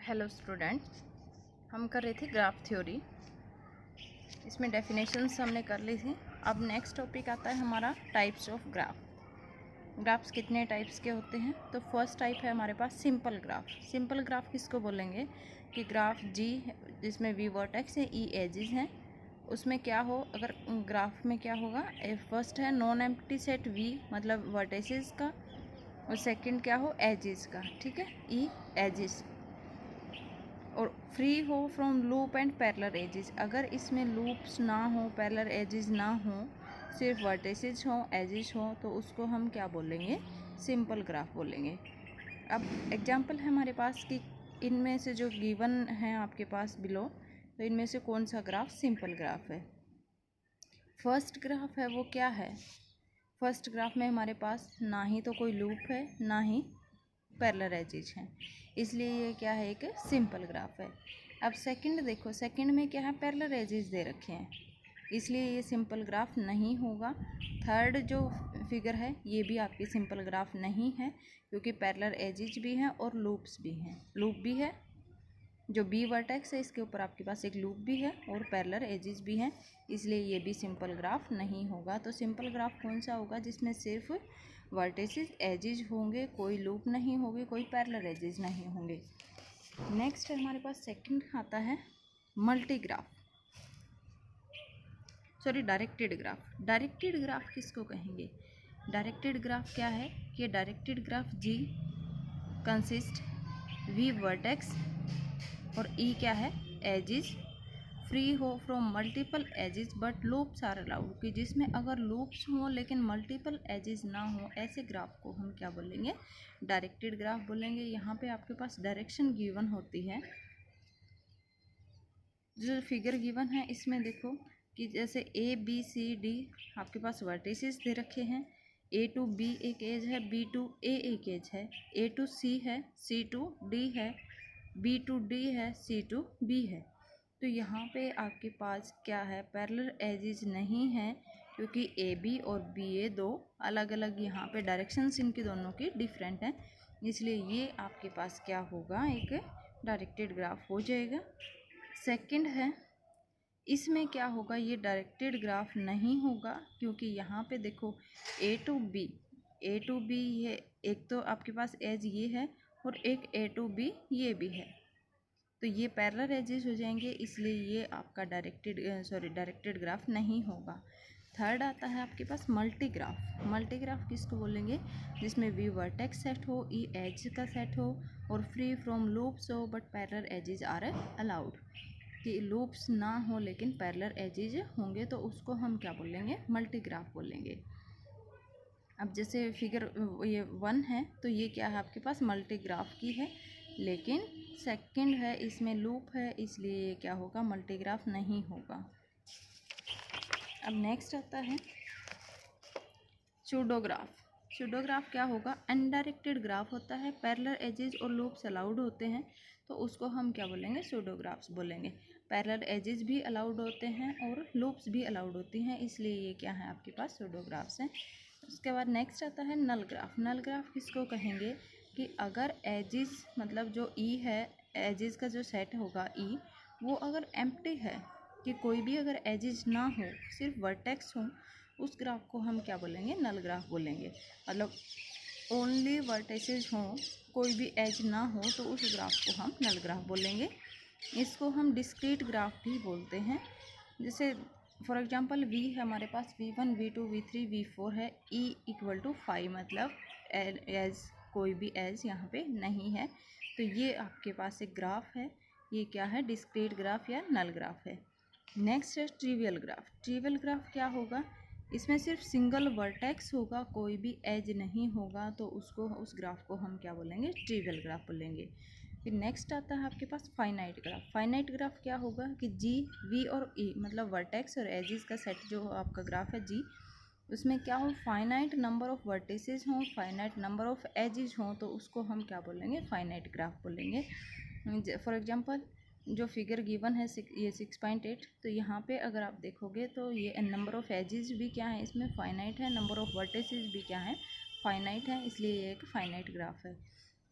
Hello student, हम कर रहे थे ग्राफ थ्योरी। इसमें डेफिनेशंस हमने कर ली थी। अब नेक्स्ट टॉपिक आता है हमारा टाइप्स ऑफ ग्राफ। ग्राफ्स कितने टाइप्स के होते हैं? तो फर्स्ट टाइप है हमारे पास सिंपल ग्राफ। सिंपल ग्राफ किसको बोलेंगे कि ग्राफ जी जिसमें वी वर्टेक्स है, ई एजेस हैं, उसमें क्या हो, अगर ग्राफ में क्या होगा, फर्स्ट है नॉन एम्प्टी सेट वी मतलब वर्टेसेस का, और सेकंड क्या हो, एजेस का। ठीक है, ई एजेस, और फ्री हो from loop and parallel edges. अगर इसमें लूप्स ना हो, पैरेलल एजेस ना हो, सिर्फ वर्टिसेस हो, एजेस हो, तो उसको हम क्या बोलेंगे, सिंपल ग्राफ बोलेंगे। अब एग्जांपल है हमारे पास कि इनमें से जो गिवन है आपके पास बिलो, तो इनमें से कौन सा ग्राफ सिंपल ग्राफ है। फर्स्ट ग्राफ है वो क्या है, फर्स्ट ग्राफ में हमारे पास ना ही तो कोई लूप है, ना ही पैरेलल एजेस हैं, इसलिए ये क्या है, एक सिंपल ग्राफ है। अब सेकंड देखो, सेकंड में क्या है, पैरेलल एजेस दे रखे हैं, इसलिए ये सिंपल ग्राफ नहीं होगा। थर्ड जो फिगर है ये भी आपकी सिंपल ग्राफ नहीं है, क्योंकि पैरेलल एजेस भी हैं और लूप्स भी हैं। लूप भी है, जो बी वर्टेक्स है इसके ऊपर आपके पास एक लूप भी है और पैरेलल एजेस भी हैं, इसलिए ये भी सिंपल ग्राफ नहीं होगा। तो सिंपल ग्राफ कौन सा होगा, जिसमें सिर्फ वर्टिसेस एजेस होंगे, कोई लूप नहीं होगी, कोई पैरेलल एजेस नहीं होंगे। नेक्स्ट है हमारे पास सेकंड आता है multi graph, sorry directed graph. Directed graph किसको कहेंगे, डायरेक्टेड ग्राफ क्या है कि directed graph G consist V vertex और ई क्या है, एजेस, फ्री हो from multiple edges but loops are allowed, कि जिसमें अगर लूप्स हों लेकिन मल्टीपल एजेस ना हो, ऐसे ग्राफ को हम क्या बोलेंगे, डायरेक्टेड ग्राफ बोलेंगे। यहाँ पे आपके पास डायरेक्शन गिवन होती है, जो फिगर गिवन है इसमें देखो कि जैसे ए बी सी डी आपके पास वर्टिसेस दे रखे हैं, ए टू बी एक एज है, बी टू ए एक एज है, ए टू सी है, सी टू डी है, बी टू डी है, सी टू बी है। तो यहाँ पे आपके पास क्या है, पैरेलल एजेस नहीं है, क्योंकि ए बी और बी ए दो अलग अलग यहाँ पे डायरेक्शंस इनकी दोनों की डिफरेंट हैं, इसलिए ये आपके पास क्या होगा, एक डायरेक्टेड ग्राफ हो जाएगा। सेकंड है, इसमें क्या होगा, ये डायरेक्टेड ग्राफ नहीं होगा, क्योंकि यहाँ पे देखो ए टू बी ये एक तो आपके पास एज ये है और एक ए टू बी ये भी है, तो ये पैरेलल एजेस हो जाएंगे, इसलिए ये आपका डायरेक्टेड ग्राफ नहीं होगा। थर्ड आता है आपके पास मल्टी ग्राफ। मल्टी ग्राफ किसको बोलेंगे, जिसमें वी वर्टेक्स सेट हो, ई एज का सेट हो और फ्री फ्रॉम लूप्स हो but parallel edges are allowed, कि लूप्स ना हो लेकिन पैरेलल एजेस होंगे, तो उसको हम क्या बोलेंगे, मल्टी ग्राफ बोलेंगे। अब जैसे फिगर ये 1 है, तो ये क्या है आपके पास, मल्टी ग्राफ की है, लेकिन सेकंड है इसमें लूप है, इसलिए ये क्या होगा, मल्टी ग्राफ नहीं होगा। अब नेक्स्ट आता है सूडोग्राफ। सूडोग्राफ क्या होगा, अनडायरेक्टेड ग्राफ होता है, पैरेलल एजेस और लूप्स अलाउड होते हैं, तो उसको हम क्या बोलेंगे, सूडोग्राफ्स बोलेंगे। पैरेलल एजेस भी अलाउड होते हैं और लूप्स भी अलाउड होती हैं, इसलिए ये क्या है आपके पास, सूडोग्राफ्स हैं। उसके बाद नेक्स्ट आता है नल ग्राफ। नल ग्राफ किसको कहेंगे कि अगर एजेस मतलब जो ई है, एजेस का जो सेट होगा ई, वो अगर एम्प्टी है, कि कोई भी अगर एजेस ना हो, सिर्फ वर्टेक्स हो, उस ग्राफ को हम क्या बोलेंगे, नल ग्राफ बोलेंगे। मतलब ओनली वर्टिसेस हों, कोई भी एज ना हो, तो उस ग्राफ को हम नल ग्राफ बोलेंगे। इसको हम डिस्क्रीट ग्राफ भी बोलते हैं। जैसे फॉर एग्जांपल वी है हमारे पास, v1 v2 v3 v4 है, e इक्वल टू 5 मतलब एज कोई भी एज यहाँ पे नहीं है, तो ये आपके पास एक ग्राफ है, ये क्या है, डिस्क्रीट ग्राफ या नल ग्राफ है। नेक्स्ट है ट्रिवियल ग्राफ। ट्रिवियल ग्राफ क्या होगा, इसमें सिर्फ सिंगल वर्टेक्स होगा, कोई भी एज नहीं होगा, तो उसको, उस ग्राफ को हम क्या बोलेंगे, ट्रिवियल ग्राफ बोलेंगे। फिर नेक्स्ट आता है आपके पास फाइनाइट ग्राफ। फाइनाइट ग्राफ क्या होगा कि जी वी और ई मतलब वर्टेक्स और एजेस का सेट जो आपका ग्राफ है जी, उसमें क्या हो, फाइनाइट नंबर ऑफ वर्टिसेस हों, फाइनाइट नंबर ऑफ एजेस हों, तो उसको हम क्या बोलेंगे, फाइनाइट ग्राफ बोलेंगे। फॉर एग्जांपल जो फिगर गिवन है ये 6.8, तो यहाँ पे अगर आप देखोगे तो ये नंबर ऑफ एजेस भी क्या है, इसमें फाइनाइट है, नंबर ऑफ वर्टिसेस भी क्या है, फाइनाइट है, इसलिए ये एक फाइनाइट ग्राफ है।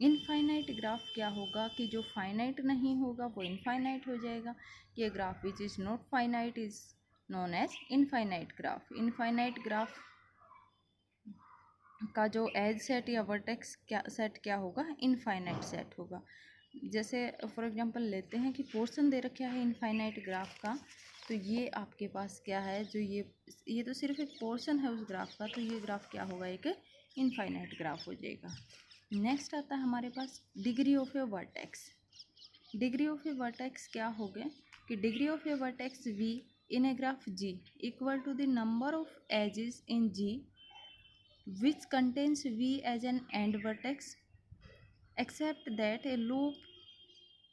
इनफाइनाइट ग्राफ क्या होगा कि जो फाइनाइट नहीं होगा वो इनफाइनाइट हो जाएगा। ये graph which is not finite is known as infinite graph. Infinite graph का जो एज सेट या वर्टेक्स क्या सेट क्या होगा, इनफाइनाइट सेट होगा। जैसे फॉर एग्जांपल लेते हैं कि पोर्शन दे रखा है इनफाइनाइट ग्राफ का, तो ये आपके पास क्या है, जो ये तो सिर्फ एक पोर्शन है उस ग्राफ का, तो ये ग्राफ क्या होगा, एक इनफाइनाइट ग्राफ हो जाएगा। नेक्स्ट आता है हमारे पास degree of a vertex. Degree of a vertex क्या हो गया कि degree of a vertex v in a graph G equal to the number of edges in G which contains V as an end vertex, except that a loop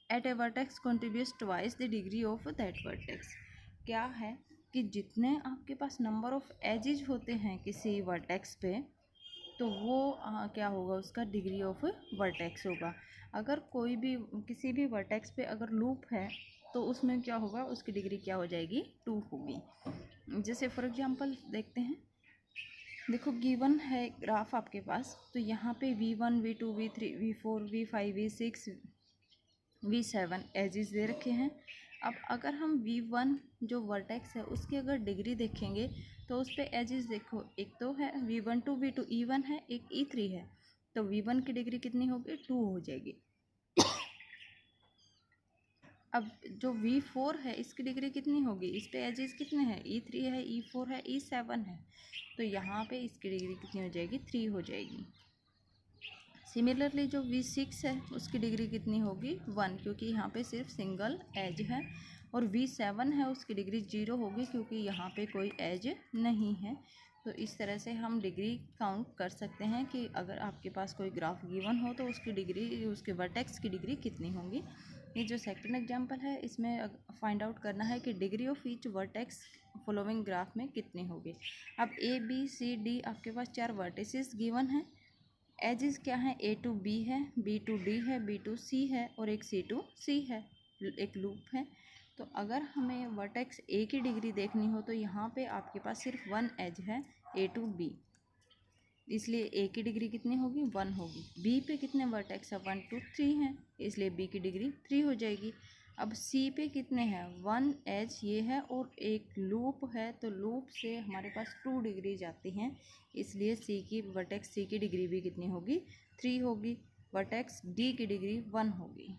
at a vertex contributes twice the degree of that vertex। क्या है कि जितने आपके पास number of edges होते हैं किसी vertex पे, तो वो क्या होगा, उसका डिग्री ऑफ वर्टेक्स होगा। अगर कोई भी किसी भी वर्टेक्स पे अगर लूप है तो उसमें क्या होगा, उसकी डिग्री क्या हो जाएगी, 2 होगी। जैसे फॉर एग्जांपल देखते हैं, देखो गिवन है ग्राफ आपके पास, तो यहाँ पे V1 V2 V3 V4 V5 V6 V7 edges दे रखे हैं। अब अगर हम V1 जो वर्टेक्स है उसकी अगर डिग्री देखेंगे तो उस पर एजेस देखो, एक तो है V1 2 V2 E1 है, एक E3 है, तो V1 की डिग्री कितनी होगी, 2 हो जाएगी। अब जो V4 है इसकी डिग्री कितनी होगी, इस पे एजेस कितने हैं, E3 है, E4 है, E7 है, तो यहाँ पे इसकी डिग्री कितनी हो जाएगी, 3 हो जाएगी। सिमिलरली जो V6 है उसकी डिग्री कितनी होगी, 1, क्योंकि यहाँ पे सिर्फ सिंगल एज है। और V7 है उसकी डिग्री 0 होगी क्योंकि यहाँ पे कोई एज नहीं है। तो इस तरह से हम डिग्री काउंट कर सकते हैं कि अगर आपके पास कोई ग्राफ गिवन हो तो उसकी डिग्री, उसके वर्टेक्स की डिग्री कितनी होगी। ये जो सेकंड एग्जांपल है इसमें फाइंड आउट करना है कि degree of each vertex following graph में कितनी होगी। अब ABCD आपके पास 4 वर्टिसेस गिवन है, एजेस क्या है, A to B है, B to D है, B to C है और एक C to C है, एक लूप है। तो अगर हमें वर्टेक्स A की डिग्री देखनी हो तो यहाँ पे आपके पास सिर्फ 1 एज है, A to B, इसलिए A की डिग्री कितनी होगी, 1 होगी। B पे कितने वर्टेक्स है, 1 2 3 हैं, इसलिए B की डिग्री 3 हो जाएगी। अब C पे कितने हैं, 1 एज ये है और एक लूप है, तो लूप से हमारे पास 2 डिग्री जाती हैं, इसलिए वर्टेक्स C की डिग्री भी कितनी होगी, 3 होगी। वर्टेक्स D की डिग्री 1 होगी।